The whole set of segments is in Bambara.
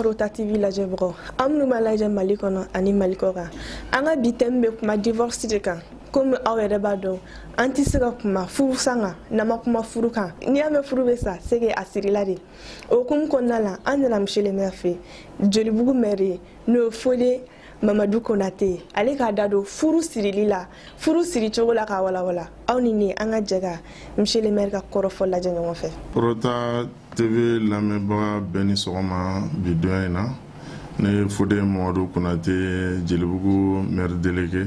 Rota TV lajɛ bagaw an minnu b'a lajɛ Mali kɔnɔ ani Mali kɔ kan an ka bi thème bɛ kuma divorce de kan comme aw yɛrɛ b'a dɔn an tɛ se ka kuma furusa kan n'an ma kuma furu kan n'i y'a mɛn furu bɛ sa c'est que a sirila de o hukumu kɔnɔna la an nana monsieur le maire fɛ Jolibugu maire n'o ye Fode Mamadou Konate ale k'a da don furu sirili la furu siri cogo la k'a walawala aw ni ne an ka jɛ ka monsieur le maire ka kɔrɔfɔ lajɛ ɲɔgɔn fɛ. Rota TV lamɛnbaga bɛɛ ni sɔgɔma bi don in na ne ye Fode Mamadou Konate Jolibugu maire délégué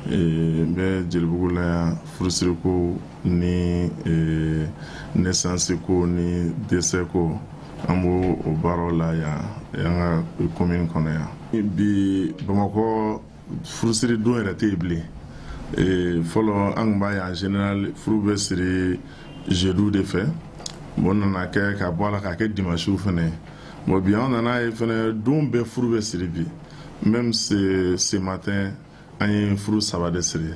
n bɛ Jolibugu la yan furusiriko ni naissance ko ni décès ko an b'o o baaraw la yan an ka commune kɔnɔ yan. Bi Bamakɔ furusiri don yɛrɛ tɛ yen bilen fɔlɔ an tun b'a ye en général furu bɛ siri jeudi de fɛ bon nana kɛ ka bɔ a la k'a kɛ dimanche fɛnɛ bon bi an nana ye fɛnɛ don bɛɛ furu bɛ siri bi même ce matin an ye furu 3 de siri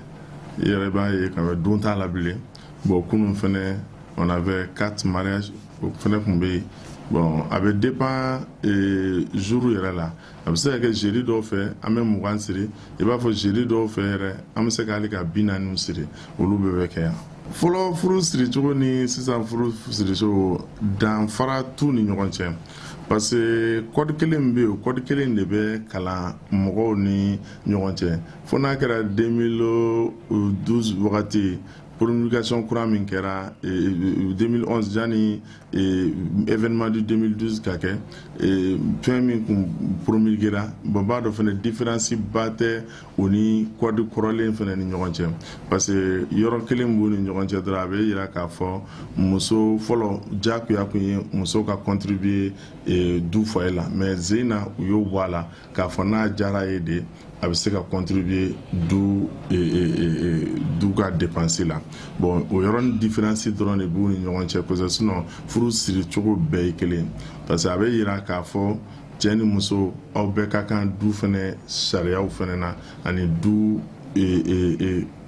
i yɛrɛ b'a ye ka bɛ don t'a la bilen bon kunun fɛnɛ on avait 4 mariages o fɛnɛ tun bɛ yen bon a bɛ dépend jour yɛrɛ la a bɛ se ka kɛ jeudi dɔw fɛ an bɛ 20 siri i b'a fɔ jeudi dɔw fɛ yɛrɛ an bɛ se k'ale ka 40 siri olu bɛɛ bɛ kɛ yan. Fɔlɔ furu siri cogo ni sisan furu siri cogo danfara t'u ni ɲɔgɔn cɛ parce que code kelen bɛ yen code kelen de bɛ kalan mɔgɔw ni ɲɔgɔn cɛ fo n'a kɛra 2012 wagati promulgation kura min kɛra 2011 jani événement du 2012 ka kɛ fɛn min kun promulguera bon b'a dɔn fɛnɛ différence ba tɛ o ni code kɔrɔlen fɛnɛ ni ɲɔgɔn cɛ parce que yɔrɔ kelen b'u ni ɲɔgɔn cɛ dɔrɔn a bɛ yira k'a fɔ muso fɔlɔ jagoya kun ye muso ka contribuer du foyer la mais zena u y'o bɔ a la k'a fɔ n'a diyara ye de a bɛ se ka contribuer du ka dépense la bon o yɔrɔ différence dɔrɔn de b'u ni ɲɔgɔn cɛ parce que sinon furu siri cogo bɛɛ ye kelen parce que a bɛ yira k'a fɔ cɛ ni muso aw bɛɛ ka kan du fɛnɛ sariyaw fɛnɛ na ani du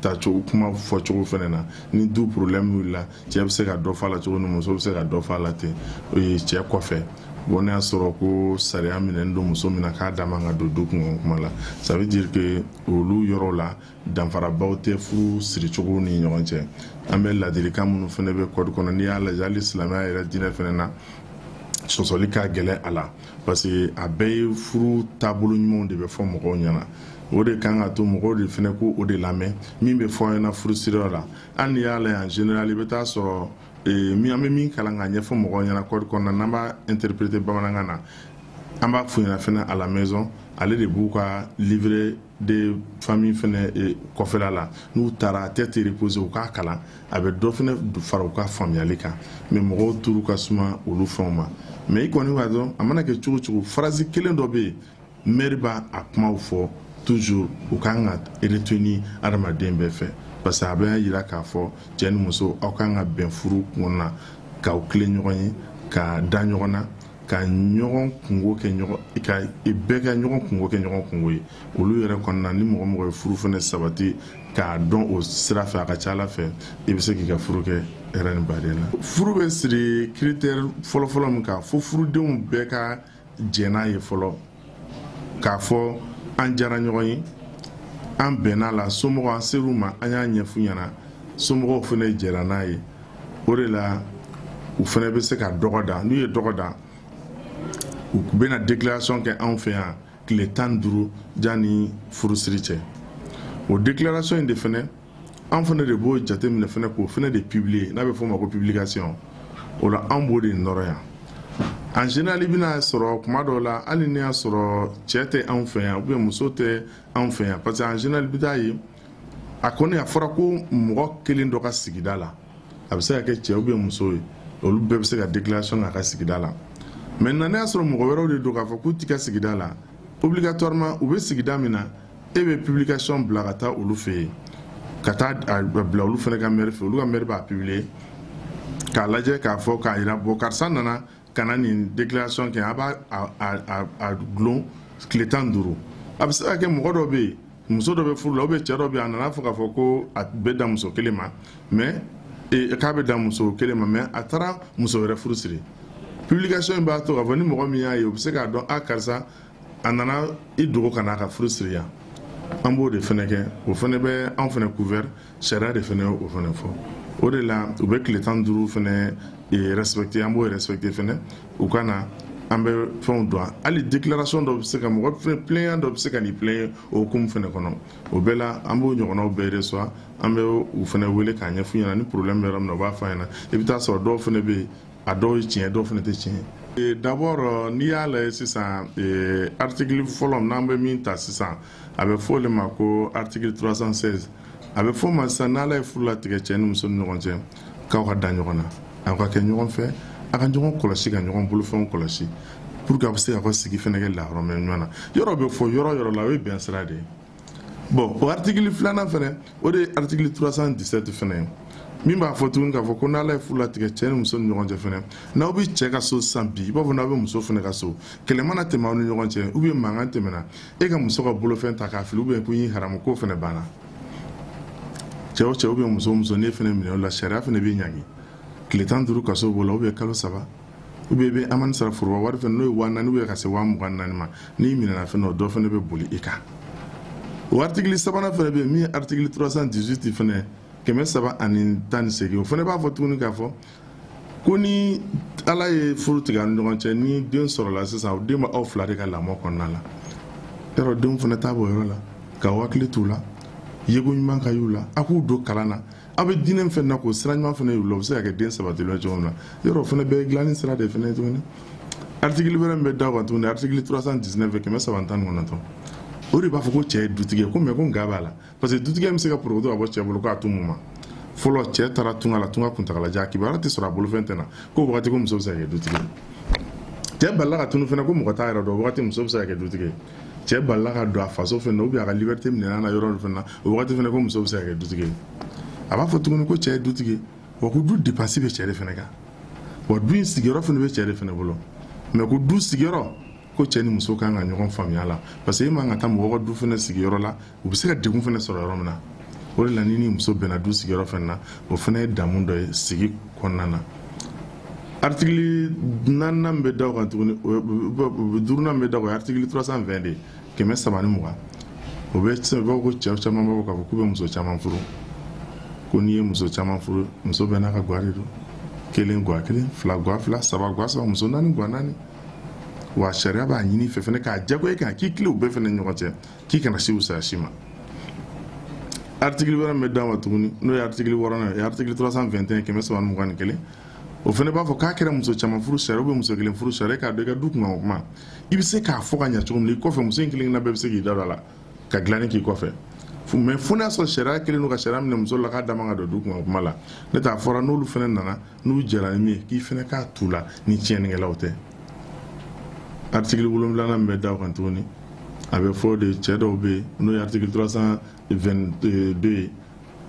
tacogo kuma fɔcogo fɛnɛ na ni du problème wulila cɛ bɛ se ka dɔ fɔ a la cogo ni muso bɛ se ka dɔ fɔ a la ten o ye cɛ kɔfɛ bon ne y'a sɔrɔ ko sariya minɛn don muso min na k'a da man ka don du kɔnɔ kuma la ça veut dire que olu yɔrɔ la danfarabaw tɛ furu siricogo ni ɲɔgɔn cɛ an bɛ ladilikan minnu fɛnɛ bɛ code kɔnɔ n'i y'a lajɛ hali silamɛya yɛrɛ diinɛ fɛnɛ na sɔsɔli ka gɛlɛn a la parce que a bɛɛ ye furu taabolo ɲumanw de bɛ fɔ mɔgɔw ɲɛna o de kan ka to mɔgɔw de fɛnɛ ko o de lamɛn min bɛ fɔ ɲɛna furusiriyɔrɔ la hali n'i y'a lajɛ en général i bɛ taa sɔrɔ an bɛ min kalan ka ɲɛfɔ mɔgɔw ɲɛna code kɔnɔna n'an b'a interpréter bamanankan na an b'a f'u ɲɛna fɛnɛ à la maison ale de b'u ka livret de famille fɛnɛ kɔfɛla la n'u taara tête reposée u k'a kalan a bɛ dɔ fɛnɛ fara u ka faamuyali kan mais mɔgɔw turu ka suma olu fɛnw ma mais i kɔni b'a dɔn a mana kɛ cogo o cogo phrase kelen dɔ bɛ yen maire b'a a kumaw fɔ toujours u kan ka retenir adamaden bɛɛ fɛ parce que a bɛ yira k'a fɔ cɛ ni muso aw kan ka bɛn furu kɔnɔna k'aw tilen ɲɔgɔn ye ka da ɲɔgɔn na ka ɲɔgɔn kungo kɛ ɲɔgɔn ka bɛɛ ka ɲɔgɔn kungo kɛ ɲɔgɔn kungo ye olu yɛrɛ kɔnɔna ni mɔgɔ mɔgɔ ye furu fɛnɛ sabati k'a dɔn o sira fɛ a ka ca Ala fɛ i bɛ se k'i ka furu kɛ hɛrɛ ni baden na. Furu bɛ siri critère fɔlɔfɔlɔ min kan fo furudenw bɛɛ ka jɛn n'a ye fɔlɔ k'a fɔ an diyara ɲɔgɔn ye an bɛnna la somɔgɔw an ser'u ma an y'a ɲɛf'u ɲɛna somɔgɔw fɛnɛ jɛra n'a ye o de la u fɛnɛ bɛ se ka dɔgɔ da n'u ye dɔgɔ da u bɛna déclaration kɛ anw fɛ yan tile 15 janni furusiri cɛ o déclaration in de fɛnɛ an fɛnɛ de b'o jateminɛ fɛnɛ k'o fɛnɛ de publier n'a bɛ fɔ o ma ko publication o la an b'o de nɔrɔ yan en général i bɛna sɔrɔ kuma dɔw la hali ni y'a sɔrɔ cɛ tɛ anw fɛ yan ou bien muso tɛ anw fɛ yan parce que en général i bɛ taa ye a kɔni a fɔra ko mɔgɔ kelen dɔ ka sigida la a bɛ se ka kɛ cɛ ou bien muso ye olu bɛɛ bɛ se ka déclaration k'a ka sigida la maintenant ne y'a sɔrɔ mɔgɔ wɛrɛw de don k'a fɔ k'u t'i ka sigida la obligatoirement u bɛ sigida min na e bɛ publication bila ka taa olu fɛ yen ka taa bila olu fɛnɛ ka maire fɛ olu ka maire b'a publier k'a lajɛ k'a fɔ k'a yira bɔ karisa nana ka na nin déclaration kɛ a b'a gulon tile 15 a bɛ se ka kɛ mɔgɔ dɔ bɛ yen muso dɔ bɛ furu la ou bien cɛ dɔ bɛ yen a nana fɔ k'a fɔ ko a bɛ dan muso kelen ma mais k'a bɛ dan muso kelen ma mais a taara muso wɛrɛ furu siri publication in b'a to k'a fɔ ni mɔgɔ min y'a ye o bɛ se k'a dɔn a karisa a nana i dogo ka n'a ka furu siri yan an b'o de fɛnɛ kɛ o fɛnɛ bɛ anw fɛnɛ couvert sariya de fɛnɛ o fɛnɛ fɔ o de la u bɛ tile 15 fɛnɛ respecter an b'o respecter fɛnɛ u ka na an bɛ fɛnw dɔn hali déclaration dɔ bɛ se ka mɔgɔ fɛnɛ plaignant dɔ bɛ se ka nin plaignant o hukumu fɛnɛ kɔnɔ o bɛɛ la an b'o ɲɔgɔnnaw bɛɛ reçoit an bɛ u fɛnɛ wele k'a ɲɛf'u ɲɛna ni problème bɛ yɔrɔ min na u b'a fɔ a ɲɛna i bɛ taa sɔrɔ dɔw fɛnɛ bɛ yen a dɔw ye tiɲɛ dɔw fɛnɛ tɛ tiɲɛ d'abord n'i y'a lajɛ sisan article fɔlɔ n'an bɛ min ta sisan a bɛ fɔ o de ma ko article 316 a bɛ fɔ o ma sisan n'Ala ye furu latigɛ cɛ ni muso ni ɲɔgɔn cɛ k'aw ka da ɲɔgɔn na aw ka kɛ ɲɔgɔn fɛ a ka ɲɔgɔn kɔlɔsi ka ɲɔgɔn bolofɛnw kɔlɔsi pour que a bɛ se ka kɔ sigi fɛnɛ kɛ lahɔrɔma ɲɔgɔn na yɔrɔ bɛ fɔ yɔrɔ yɔrɔ la o ye bɛn sira de ye bon o article filanan fɛnɛ o de ye article 317 fɛnɛ ye min b'a fɔ tuguni k'a fɔ ko n'Ala ye furu latigɛ cɛ ni muso ni ɲɔgɔn cɛ fɛnɛ n'aw bɛ cɛ ka so sisan bi i b'a fɔ n'aw bɛ muso fɛnɛ ka so kɛlɛ mana tɛmɛ aw ni ɲɔgɔn cɛ ou bien mankan tɛmɛna e ka muso ka bolofɛn ta k'a fili ou bien ko y'i haramu ko fɛnɛ banna cɛ o cɛ ou bien muso o muso n'e fɛnɛ minɛ o la sariya fɛnɛ b'i ɲangi tile 15 kaso b'o la ou bien kalo 3 ou bien i bɛ amande sara foroba wari fɛnɛ n'o ye 4000 ou bien ka se 224 ma n'i minɛna fɛnɛ o dɔ fɛnɛ bɛ boli i kan o article sabanan fɛnɛ bɛ yen min ye article 318 fɛnɛ 318 o fɛnɛ b'a fɔ tuguni k'a fɔ ko ni Ala ye furu tigɛ ani ɲɔgɔn cɛ ni den sɔrɔla sisan o den bɛ aw fila de ka lamɔ kɔnɔna la yɔrɔ denw fɛnɛ t'a bɔ yɔrɔ la ka hakili t'u la yeko ɲuman ka y'u la a k'u don kalan na a bɛ diinɛ fɛnɛ na k'o sira ɲuman fɛnɛ y'u la o bɛ se ka kɛ den sabatilen cogo min na yɔrɔ fɛnɛ bɛɛ ye dilanni sira de fɛnɛ ye tuguni article wɛrɛ min bɛ da o kan tuguni article 319 319 o de b'a fɔ ko cɛ ye dutigi ye ko mais ko nka b'a la parce que dutigi bɛ se ka porokoto ka bɔ cɛ bolo k'a to mun ma fɔlɔ cɛ taara tunga la tunga kuntagalajan kibaruya tɛ sɔrɔ a bolofɛn tɛ na ko wagati ko muso bɛ se ka kɛ dutigi ye cɛ balila ka tunu fɛnɛ ko mɔgɔ t'a yɛrɛ dɔn wagati muso bɛ se ka kɛ dutigi ye cɛ balila ka don a faso fɛnɛ na ou bien a ka liberté minɛna na yɔrɔ fɛnɛ na o wagati fɛnɛ ko muso bɛ se ka kɛ dutigi ye a b'a fɔ tuguni ko cɛ ye dutigi ye wa ko du dépense bɛ cɛ de fɛnɛ kan wa du in sigiyɔrɔ fɛnɛ bɛ cɛ de fɛnɛ bolo mais ko du sigiyɔrɔ ko cɛ ni muso kan ka ɲɔgɔn faamuya la parce que e man ka taa mɔgɔ ka du fɛnɛ sigiyɔrɔ la u bɛ se ka degun fɛnɛ sɔrɔ yɔrɔ min na o de la ni muso bɛnna du sigiyɔrɔ fɛnɛ na o fɛnɛ ye damu dɔ ye sigi kɔnɔna na article 4 bɛ da o kan tuguni 5 bɛ da o kan article 320 de 320 o bɛ sɛbɛn ko cɛ caman b'a fɔ k'a fɔ k'u bɛ muso caman furu ko n'i ye muso caman furu muso bɛɛ n'a ka guwa de don kelen guwa kelen fila guwa fila saba guwa saba muso naani guwa naani wa sariya b'a ɲini fɛ fɛnɛ k'a jagoya kan k'i tile u bɛɛ fɛnɛ ɲɔgɔn cɛ k'i kana se fisaya si ma article wɛrɛ min bɛ d'a ma tuguni n'o ye article 6 ye article 321 321 o fɛnɛ b'a fɔ k'a kɛra muso caman furu sariya ou bien muso kelen furu sariya k'a dɔn i ka du kunkan o kuma i bɛ se k'a fɔ ka ɲɛ cogo min na i kɔfɛ muso in kelen kelenna bɛɛ bɛ se k'i da don a la ka dilanni k'i kɔfɛ mais fo n'a sɔrɔ sariya kelen don ka sariya minɛ muso la k'a da man ka don du kunkan o kuma la ne t'a fɔra n'olu fɛnɛ nana n'u jɛra ni min ye k'i fɛnɛ k'a t'u la ni tiɲɛnikɛlaw tɛ article 7 min bɛ da o kan tuguni a bɛ fɔ de cɛ dɔw bɛ yen n'o ye article 322 ye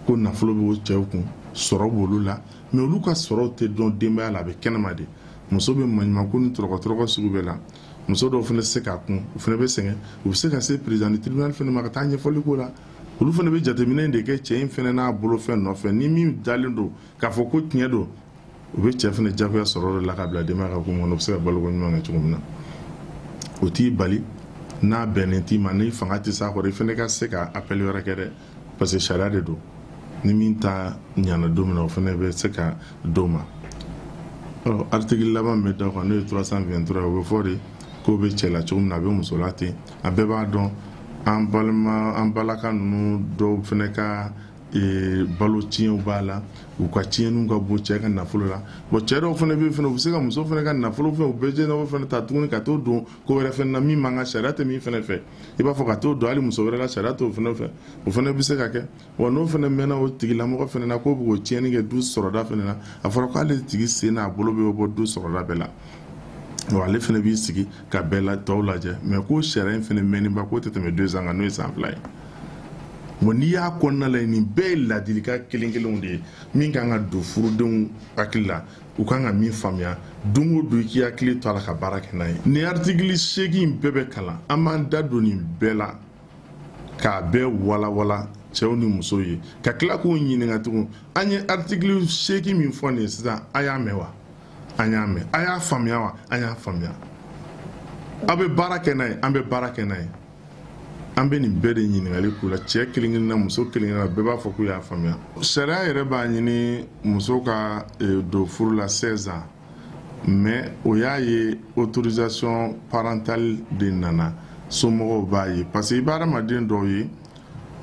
ko nafolo bɛ o cɛw kun sɔrɔ b'olu la mais olu ka sɔrɔw tɛ dɔn denbaya la a bɛ kɛnɛma de muso bɛ maɲuman ko ni tɔrɔkɔ sugu bɛɛ la muso dɔw fɛnɛ se k'a kun u fɛnɛ bɛ sɛgɛn u bɛ se ka se président du tribunal fɛnɛ ma ka taa ɲɛfɔli k'o la olu fɛnɛ bɛ jateminɛ de kɛ cɛ in fɛnɛ n'a bolofɛn nɔfɛ ni min dalen don k'a fɔ ko tiɲɛ don u bɛ cɛ fɛnɛ jagoya sɔrɔ de la ka bila denbaya ka ko kɔnɔ u bɛ se ka balo ko ɲuman kɛ cogo min na o t'i bali n'a bɛnnen t'i ma ni fanga tɛ s'a kɔrɔ i fɛnɛ ka se ka appel wɛrɛ kɛ dɛ parce que sariya de don ni min ta ɲana don min na o fɛnɛ bɛ se ka d'o ma article laban bɛ da o kan n'o ye 323 o bɛ fɔ de k'o bɛ cɛ la cogo min na a bɛ muso la ten a bɛɛ b'a dɔn an balaka ninnu dɔw fɛnɛ ka balo tiɲɛw b'a la u ka tiɲɛniw ka bon cɛ ka nafolo la bon cɛ dɔw fɛnɛ bɛ yen fɛnɛ u bɛ se ka muso fɛnɛ ka nafolo fɛn u bɛɛ jɛnɛbɔ fɛnɛ ta tuguni ka t'o don ko wɛrɛ fɛnɛ na min man ka sariya tɛ min fɛnɛ fɛ i b'a fɔ ka t'o don hali muso wɛrɛ la sariya t'o fɛnɛ fɛ o fɛnɛ bɛ se ka kɛ wa n'o fɛnɛ mɛnna o tigilamɔgɔ fɛnɛ na k'o bɛ k'o tiɲɛni kɛ du sɔrɔda fɛnɛ na a fɔra k'ale tigi sen n'a bolo bɛ bɔ du sɔrɔda bɛɛ la wa ale fɛnɛ b'i sigi ka bɛɛ la tɔw lajɛ mais ko sariya in fɛnɛ mɛnniba k'o tɛ tɛmɛ 2 ans kan n'o ye san 2 ye bon n'i y'a kɔnɔna la nin bɛɛ ye ladilikan kelen kelenw de ye min kan ka don furudenw hakili la u kan ka min faamuya don o don i k'i hakili to a la ka baara kɛ n'a ye nin article 8 in bɛɛ bɛ kalan an b'an da don nin bɛɛ la k'a bɛɛ walawala cɛw ni musow ye ka tila k'o ɲininka tugun an ye article 8 min fɔ nin ye sisan a y'a mɛn wa an y'a mɛn a y'a faamuya wa an y'a faamuya a bɛ baara kɛ n'a ye an bɛ baara kɛ n'a ye an bɛ nin bɛɛ de ɲininkali k'u la cɛ kelen-kelen na muso kelen-kelen na bɛɛ b'a fɔ k'u y'a faamuya sariya yɛrɛ b'a ɲini muso ka don furu la 16 ans mais o y'a ye autorisation parentale de nana somɔgɔw b'a ye parce que i bɛ hadamaden dɔw ye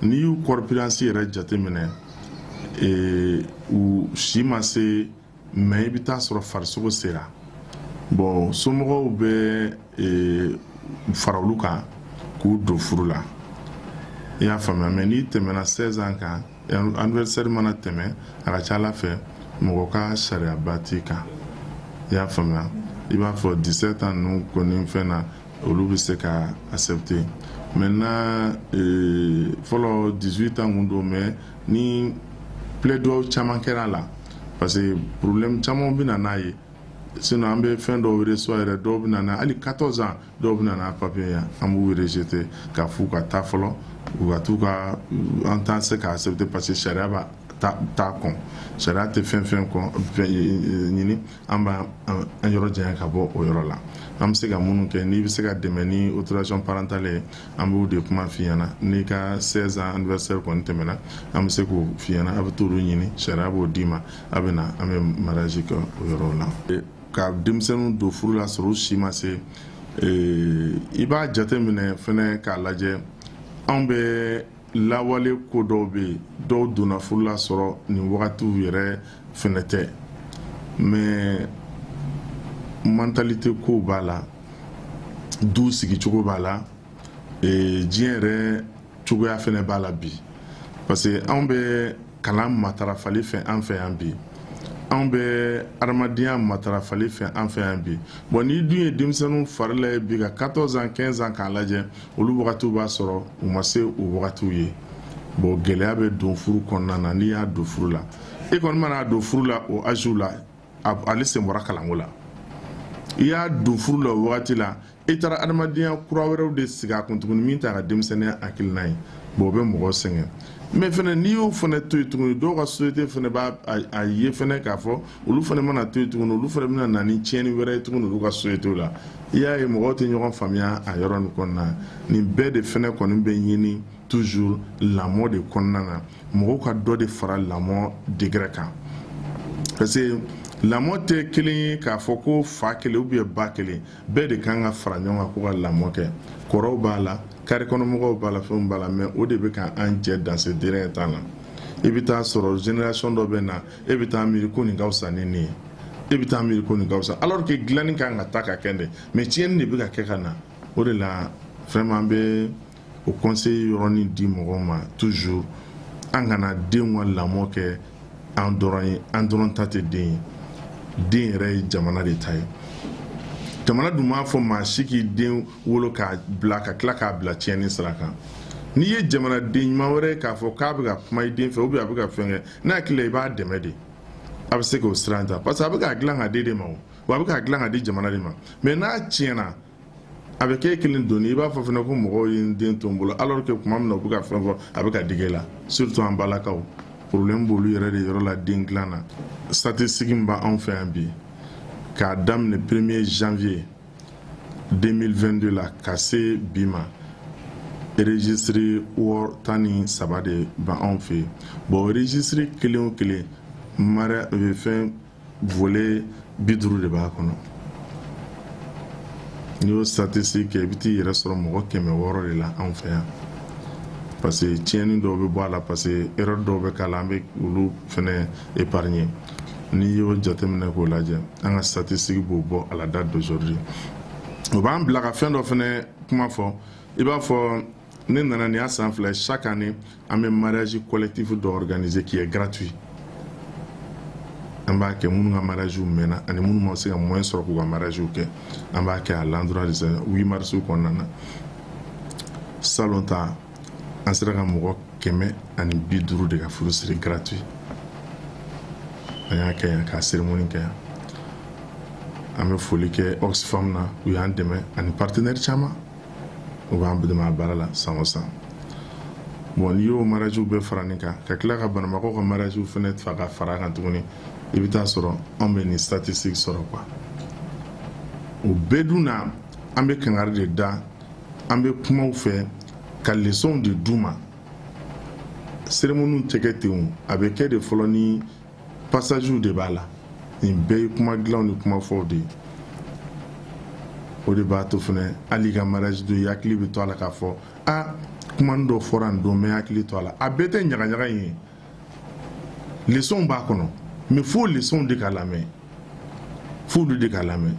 n'i y'u corpulence yɛrɛ jateminɛ u si ma se mais i bɛ taa sɔrɔ farisogo sera bon somɔgɔw bɛ fara olu kan k'u don furu la i y'a faamuya mais n'i tɛmɛna 16 ans kan anniversaire mana tɛmɛ a ka ca Ala fɛ mɔgɔ ka sariyaba t'i kan i y'a faamuya i b'a fɔ 17 ans ninnu kɔni fɛn na olu bɛ se ka accepter maintenant fɔlɔ 18 ans kun don mais ni plaidoyer caman kɛra la parce que problème caman bɛ na n'a ye sinon an bɛ fɛn dɔw reçoit yɛrɛ dɔw bɛ na n'a hali 14 ans dɔw bɛ na n'a papier yan an b'u rejeter k'a f'u ka taa fɔlɔ u ka t'u ka an t'an se k'a accepter parce que sariya b'a t'a kɔn sariya tɛ fɛn kɔn ɲini an b'an yɔrɔ janya ka bɔ o yɔrɔ la an bɛ se ka minnu kɛ n'i bɛ se ka dɛmɛ ni autorisation parentale ye an b'o de kuma f'i ɲɛna n'i ka 16 ans anniversaire kɔni tɛmɛna an bɛ se k'o f'i ɲɛna a bɛ t'olu ɲini sariya b'o d'i ma a bɛ na an bɛ mariage kɛ o yɔrɔ la ka denmisɛnninw don furu la sɔrɔ u si ma se i b'a jateminɛ fɛnɛ k'a lajɛ anw bɛ lawale ko dɔw bɛ yen dɔw donna furu la sɔrɔ nin wagatiw yɛrɛ fɛnɛ tɛ mais mentalité ko b'a la du sigicogo b'a la diɲɛ yɛrɛ cogoya fɛnɛ b'a la bi parce que anw bɛ kalan matarafali fɛ an fɛ yan bi anw bɛ adamadenya matarafali fɛ an fɛ yan bi bon n'i dun ye denmisɛnninw fari la ye bi ka 14 ans 15 ans k'a lajɛ olu wagatiw b'a sɔrɔ u ma se o wagatiw ye bon gɛlɛya bɛ don furu kɔnɔna na n'i y'a don furu la e kɔni mana don furu la o âge la ale sen bɔra kalanko la i y'a don furu la o wagati la i taara adamadenya kura wɛrɛw de sigi a kun tuguni min t'a ka denmisɛnninya hakilina ye bon o bɛ mɔgɔ sɛgɛn mais fɛnɛ n'i y'o fɛnɛ to yen tuguni dɔw ka société fɛnɛ b'a ye fɛnɛ k'a fɔ olu fɛnɛ mana to yen tuguni olu fɛnɛ bɛna na ni tiɲɛni wɛrɛ ye tuguni olu ka société la i y'a ye mɔgɔw tɛ ɲɔgɔn faamuya a yɔrɔ nin kɔnɔna nin bɛɛ de fɛnɛ kɔni bɛ ɲini toujours lamɔ de kɔnɔna na mɔgɔw ka dɔ de fara lamɔ degré kan parce que lamɔ tɛ kelen ye k'a fɔ ko fa kelen ou bien ba kelen bɛɛ de kan ka fara ɲɔgɔn kan ko ka lamɔ kɛ kɔrɔw b'a la kari kɔnɔmɔgɔw b'a la fɛnw b'a la mais o de bɛ ka an jɛ dans ce terrain tan na i bɛ taa sɔrɔ génération dɔ bɛ na e bɛ taa miiri ko nin ka fisa ni nin ye e bɛ taa miiri ko nin ka fisa alors que dilanni kan ka taa ka kɛ dɛ mais tiɲɛni de bɛ ka kɛ ka na o de la vraiment an bɛ o conseil yɔrɔnin di mɔgɔw ma toujours an kana denw ka lamɔ kɛ an dɔrɔn ye an dɔrɔn ta tɛ den ye den yɛrɛ ye jamana de ta ye jamana dun m'a fɔ maa si k'i den wolo k'a bila ka tila k'a bila tiɲɛni sira kan n'i ye jamanaden ɲuman wɛrɛ ye k'a fɔ k'a bɛ ka kuma i den fɛ ou bien a bɛ ka fɛn kɛ n'a hakili la i b'a dɛmɛ de a bɛ se k'o sira ta parce que a bɛ k'a dilan ka di de ma o wa a bɛ k'a dilan ka di jamana de ma mais n'a tiɲɛna a bɛ k'e kelen donni i b'a fɔ fɛnɛ ko mɔgɔw ye n den to n bolo alors que kuma min na u bɛ ka fɛn fɔ a bɛ ka digi e la surtout an balakaw problème b'olu yɛrɛ de yɔrɔ la den dilan na statistique min b'anw fɛ yan bi k'a daminɛ 1er janvier 2022 la ka se bi ma registre 13 de b'anw fɛ bon registre kelen o kelen mara fɛn volet 50 de b'a kɔnɔ n'i y'o statistique kɛ i bɛ t'i yɛrɛ sɔrɔ mɔgɔ 600 de la anw fɛ yan parce que tiɲɛni dɔw bɛ bɔ a la parce que erreur dɔw bɛ k'a la an bɛ olu fɛnɛ épargner n'i y'o jateminɛ k'o lajɛ an ka statistique b'o bɔ à la date d'aujourd'hui o b'an bila ka fɛn dɔ fɛnɛ kuma fɔ i b'a fɔ ne nana nin y'a san 2 chaque année an bɛ mariage collectif dɔ organiser qui est gratuit an b'a kɛ minnu ka mariage mɛnna ani minnu ma se ka moyen sɔrɔ k'u ka mariage kɛ an b'a kɛ à l'endroit de 8 mars kɔnɔna na salon ta an sera ka mɔgɔ 150 de ka furusiri gratuit an y'a kɛ yan k'a cérémonie kɛ yan an bɛ foli kɛ Oxfam na u y'an dɛmɛ ani partenaire caman u b'an dɛmɛ a baara la san o san bon n'i y'o mariage bɛɛ fara nin kan ka tila ka banabagatɔ ka mariage fana fa ka fara kan tuguni i bɛ taa sɔrɔ anw bɛ nin statistique sɔrɔ quoi o bɛɛ dun na an bɛ kangari de da an bɛ kumaw fɛ ka leçon de d'u ma cérémonie tɛ kɛ ten a bɛ kɛ de fɔlɔ ni passage de b'a la nin bɛɛ ye kuma dilanw ni kuma fɔw de ye o de b'a to fana hali ka mariage don i hakili bɛ to a la k'a fɔ kuma dɔ fɔra nin don mɛ hakili to a la a bɛɛ tɛ ɲagaɲaga in ye leçon b'a kɔnɔ mais fo leçon de ka lamɛn fo de ka lamɛn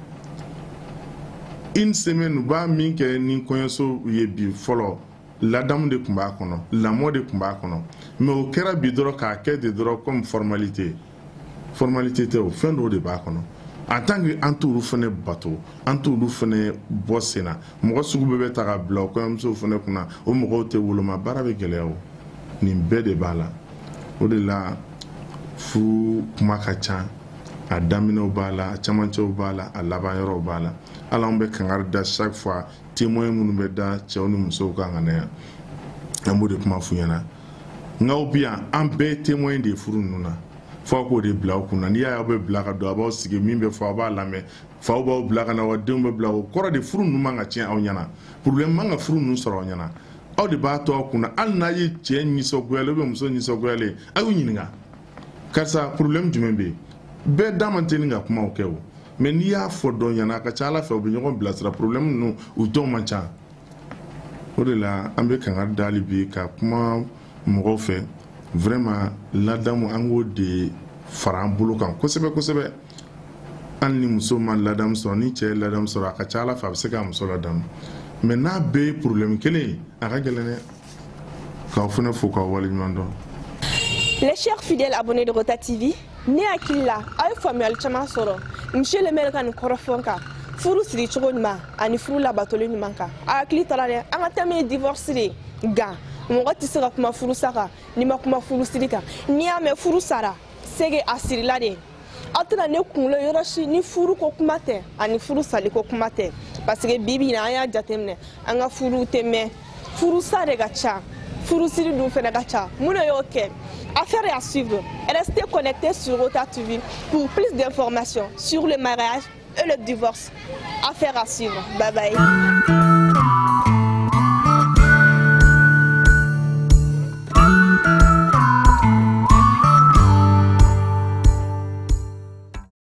une semaine u b'a min kɛ ni kɔɲɔso ye bi fɔlɔ ladamu de tun b'a kɔnɔ lamɔ de tun b'a kɔnɔ mais o kɛra bi dɔrɔn k'a kɛ de dɔrɔn comme formalité tɛ o fɛn dɔw de b'a kɔnɔ en tant que an t'olu fana bato an t'olu fana bɔ sen na mɔgɔ sugu bɛɛ bɛ ta ka bila o kɔɲɔmusow fana kunna o mɔgɔw tɛ woloma baara bɛ gɛlɛya o nin bɛɛ de b'a la o de la furu kuma ka ca a daminɛw b'a la a camancɛw b'a la a laban yɔrɔw b'a la hali an bɛ kangari da chaque fois témoin minnu bɛ da cɛw ni musow kan ka na yan an b'o de kuma f'u ɲɛna nka bi yan an bɛɛ ye témoin de ye furu ninnu na fo k'o de bila aw kunna n'i y'a ye aw bɛ bila ka don a b'aw sigi min bɛ fɔ aw b'a lamɛn faw b'aw bila ka na wa denw bɛ bila o kɔrɔ de furu ninnu man ka tiɲɛ aw ɲɛna problème man ka furu ninnu sɔrɔ aw ɲɛna aw de b'a to aw kunna hali n'a ye cɛ nisɔngoyalen ou muso nisɔngoyalen a y'u ɲininka karisa problème jumɛn bɛ yen bɛɛ da man teli ka kumaw kɛ o mais n'i y'a fɔ dɔn ɲɛna a ka ca ala fɛ u bɛ ɲɔgɔn bilasira problème ninnu u tɔw man ca o de la an bɛ kangari da hali bi ka kuma mɔgɔw fɛ vraiment ladamu an k'o de fara an bolo kan kosɛbɛ kosɛbɛ hali ni muso ma ladamu sɔrɔ ni cɛ ye ladamu sɔrɔ a ka ca ala fɛ a bɛ se ka muso ladamu mais n'a bɛɛ ye problème kelen ye a ka gɛlɛn dɛ k'aw fana fo k'aw waleɲuman dɔn. Les chers fidèles abonnés de Rota TV, ne hakili la a ye faamuyali caman sɔrɔ monsieur le maire ka nin kɔrɔfɔ kan furu siri cogo ɲuman ani furu labatoli ɲuman kan a hakili taara dɛ an ka thème ye divorce de nka mɔgɔ tɛ se ka kuma furu sa kan n'i ma kuma furu siri kan n'i y'a mɛn furu sara sege a sirila de aw tɛna ne kunkolo yɔrɔ si ni furu ko kuma tɛ ani furu sali ko kuma tɛ parce que bi bi in na an y'a jateminɛ an ka furuw tɛ mɛn furu sa de ka ca furu siri dun fɛnɛ ka ca mun de y'o kɛ affaire est à suivre. Restez connectés sur Rota TV pour plus d'informations sur le mariage et le divorce. Affaire à suivre. Bye bye.